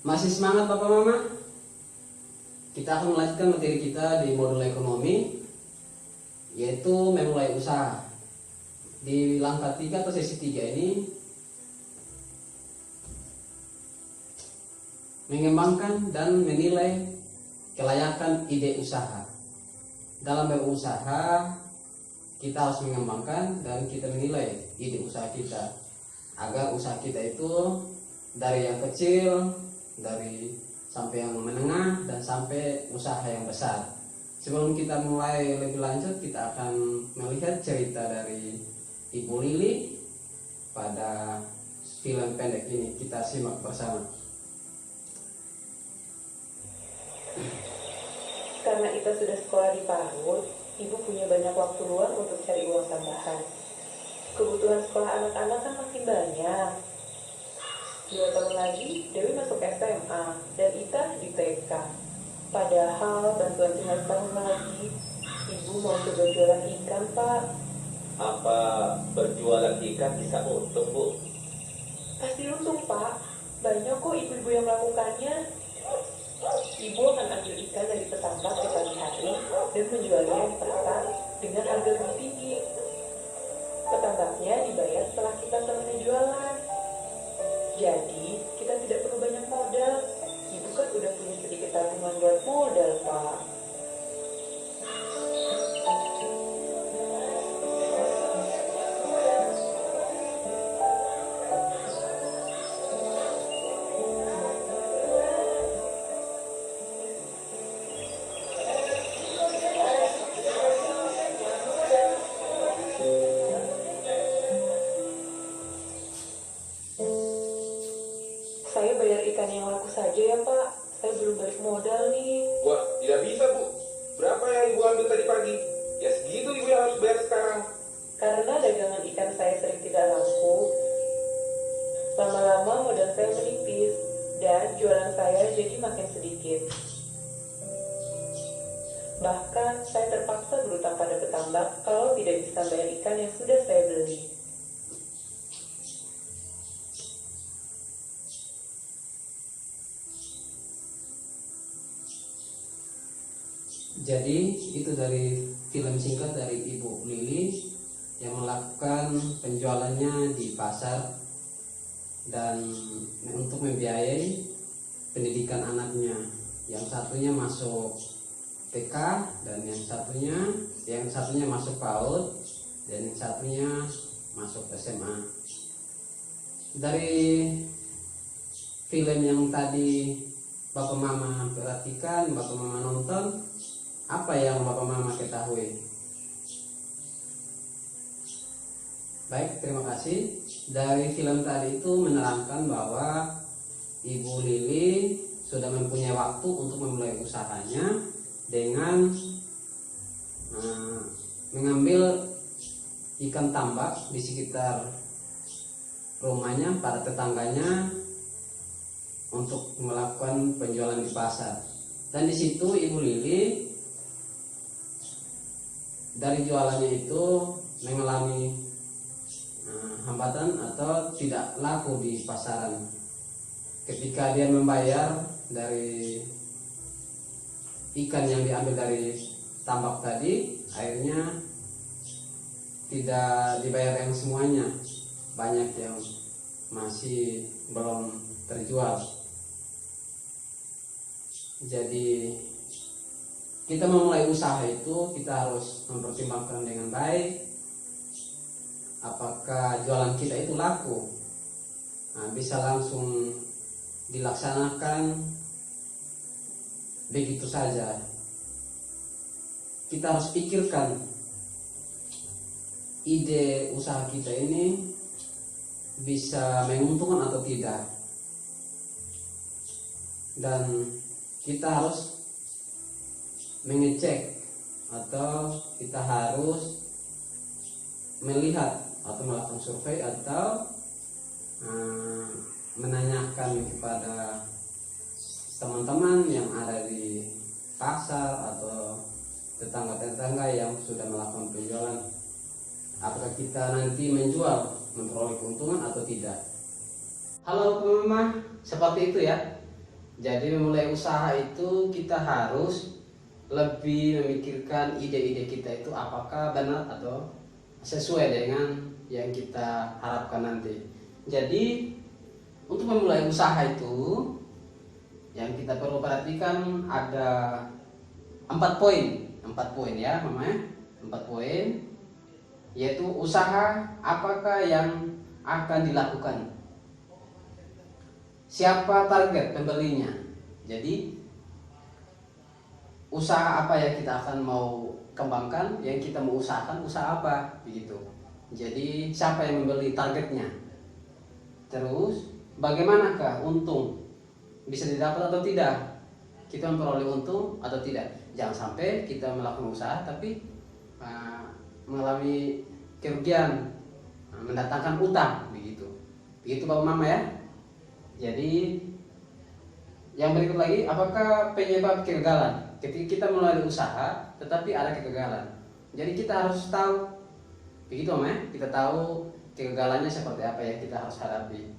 Masih semangat Bapak Mama? Kita akan melanjutkan materi kita di modul ekonomi, yaitu memulai usaha. Di langkah 3 atau sesi 3 ini mengembangkan dan menilai kelayakan ide usaha. Dalam berusaha kita harus mengembangkan dan kita menilai ide usaha kita, agar usaha kita itu dari yang kecil, dari sampai yang menengah, dan sampai usaha yang besar. Sebelum kita mulai lebih lanjut, kita akan melihat cerita dari Ibu Lili pada film pendek ini. Kita simak bersama. Karena Ita sudah sekolah di PAUD, Ibu punya banyak waktu luang untuk cari uang tambahan. Kebutuhan sekolah anak-anak kan makin banyak. 2 tahun lagi, Dewi masuk SMA dan Ita di TK. Padahal bantuan tinggal setahun lagi, Ibu mau coba jualan ikan, Pak. Apa berjualan ikan bisa untung, Bu? Pasti untung, Pak. Banyak kok ibu-ibu yang melakukannya. Ibu akan ambil ikan dari petambak di pagi hari dan menjualnya di pasar dengan harga lebih tinggi. Petambaknya dibayar setelah kita selesai jualan. Jadi, kita tidak perlu banyak modal. Ibu kan udah punya sedikit tabungan buat modal, Pak. Saya bayar ikan yang laku saja ya, Pak. Saya belum balik modal nih. Wah, tidak bisa, Bu. Berapa yang Ibu ambil tadi pagi? Ya segitu Ibu yang harus bayar sekarang. Karena dagangan ikan saya sering tidak laku, lama-lama modal saya menipis dan jualan saya jadi makin sedikit. Bahkan saya terpaksa berutang pada petambak kalau tidak bisa bayar ikan yang sudah saya beli. Jadi itu dari film singkat dari Ibu Lili yang melakukan penjualannya di pasar dan untuk membiayai pendidikan anaknya. Yang satunya masuk TK dan yang satunya masuk PAUD dan yang satunya masuk SMA. Dari film yang tadi Bapak Mama perhatikan, Bapak Mama nonton, apa yang Bapak Mama ketahui? Baik, terima kasih. Dari film tadi itu menerangkan bahwa Ibu Lili sudah mempunyai waktu untuk memulai usahanya dengan mengambil ikan tambak di sekitar rumahnya, para tetangganya, untuk melakukan penjualan di pasar. Dan di situ Ibu Lili dari jualannya itu mengalami hambatan atau tidak laku di pasaran. Ketika dia membayar dari ikan yang diambil dari tambak tadi, akhirnya tidak dibayar yang semuanya. Banyak yang masih belum terjual. Jadi kita memulai usaha itu kita harus mempertimbangkan dengan baik apakah jualan kita itu laku. Bisa langsung dilaksanakan begitu saja. Kita harus pikirkan ide usaha kita ini bisa menguntungkan atau tidak, dan kita harus mengecek atau kita harus melihat atau melakukan survei atau menanyakan kepada teman-teman yang ada di pasar atau tetangga-tetangga yang sudah melakukan penjualan, apakah kita nanti menjual memperoleh keuntungan atau tidak. Halo teman-teman, seperti itu ya Jadi memulai usaha itu kita harus lebih memikirkan ide-ide kita itu apakah benar atau sesuai dengan yang kita harapkan nanti. Jadi untuk memulai usaha itu yang kita perlu perhatikan ada 4 poin ya Mama ya. 4 poin, yaitu usaha apakah yang akan dilakukan, siapa target pembelinya. Jadi usaha apa yang kita akan mau kembangkan, yang kita mau usahakan, usaha apa begitu. Jadi siapa yang membeli, targetnya. Terus bagaimanakah untung, bisa didapat atau tidak, kita memperoleh untung atau tidak. Jangan sampai kita melakukan usaha tapi mengalami kerugian, mendatangkan utang begitu. Begitu Bapak Mama ya. Jadi yang berikut lagi, apakah penyebab kegagalan? Ketika kita mulai usaha tetapi ada kegagalan, jadi kita harus tahu begitu Mama ya. Kita tahu kegagalannya seperti apa yang kita harus hadapi.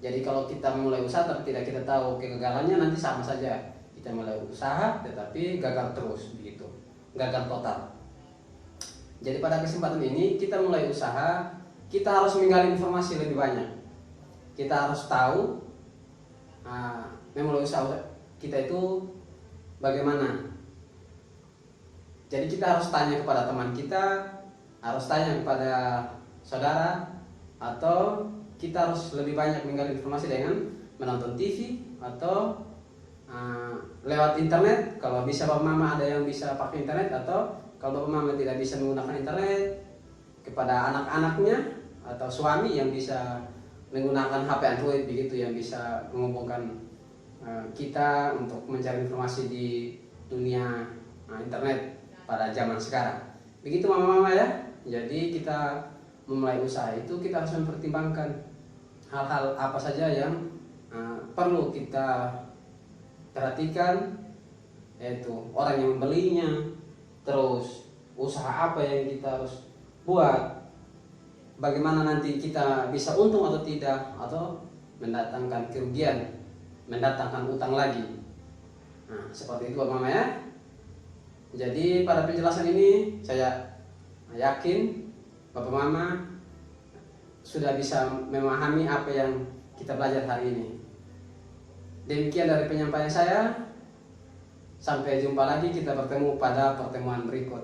Jadi kalau kita mulai usaha tapi tidak kita tahu kegagalannya, nanti sama saja kita mulai usaha tetapi gagal terus begitu, gagal total. Jadi pada kesempatan ini kita mulai usaha, kita harus menggali informasi lebih banyak. Kita harus tahu memulai usaha kita itu bagaimana. Jadi kita harus tanya kepada teman kita, harus tanya kepada saudara, atau kita harus lebih banyak menggali informasi dengan menonton TV atau lewat internet. Kalau bisa Bapak Mama ada yang bisa pakai internet, atau kalau Bapak Mama tidak bisa menggunakan internet, kepada anak-anaknya atau suami yang bisa menggunakan HP Android begitu, yang bisa menghubungkan kita untuk mencari informasi di dunia internet pada zaman sekarang. Begitu Mama-mama ya. Jadi kita memulai usaha itu kita harus mempertimbangkan hal-hal apa saja yang perlu kita perhatikan, yaitu orang yang membelinya, terus usaha apa yang kita harus buat, bagaimana nanti kita bisa untung atau tidak, atau mendatangkan kerugian, mendatangkan utang lagi. Nah, seperti itu Bapak Mama ya. Jadi pada penjelasan ini saya yakin Bapak Mama sudah bisa memahami apa yang kita belajar hari ini. Demikian dari penyampaian saya. Sampai jumpa lagi, kita bertemu pada pertemuan berikut.